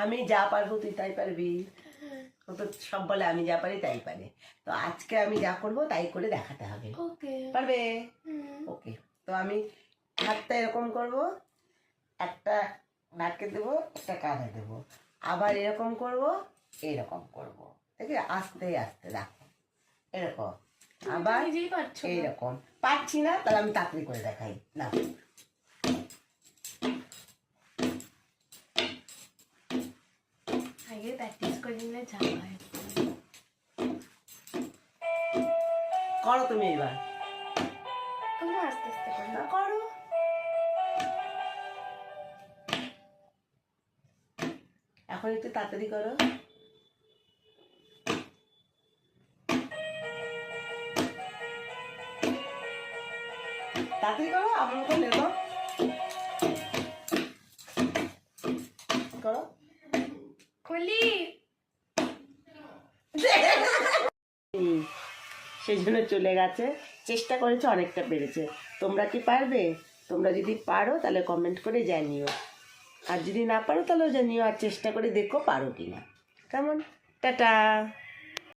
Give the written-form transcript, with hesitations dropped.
আমি যা পারবো তুই তাই পারবি। ও তো সব বলে আমি যা পারি তাই পারে, তো আজকে আমি যা করবো তাই করে দেখাতে হবে। ওকে পারবে? ওকে। তো আমি হাতটা এরকম করব, একটা নাকে দেবো, একটা কাঁধে দেবো, আবার এরকম করব, এরকম করব, ঠিক আছে? আস্তে আস্তে দেখো, এরকম, আবার নিজেই পারছো না। এইরকম। পারছি না, তাহলে আমি তাড়াতাড়ি করে দেখাই না। আগে প্র্যাকটিস করে নিলে যা হয়। করো তুমি এবার। আমরা আস্তে আস্তে করি। না, করো। এখন একটু তাড়াতাড়ি করো। তাড়াতাড়ি করো, আমার মতো নেবো। করো। কলি সেই জন্য চলে গেছে। চেষ্টা করেছে, অনেকটা পেরেছে। তোমরা কি পারবে? তোমরা যদি পারো তাহলে কমেন্ট করে জানিও, আর যদি না পারো তাহলেও জানিও, আর চেষ্টা করে দেখো পারো কিনা। কেমন? টাটা।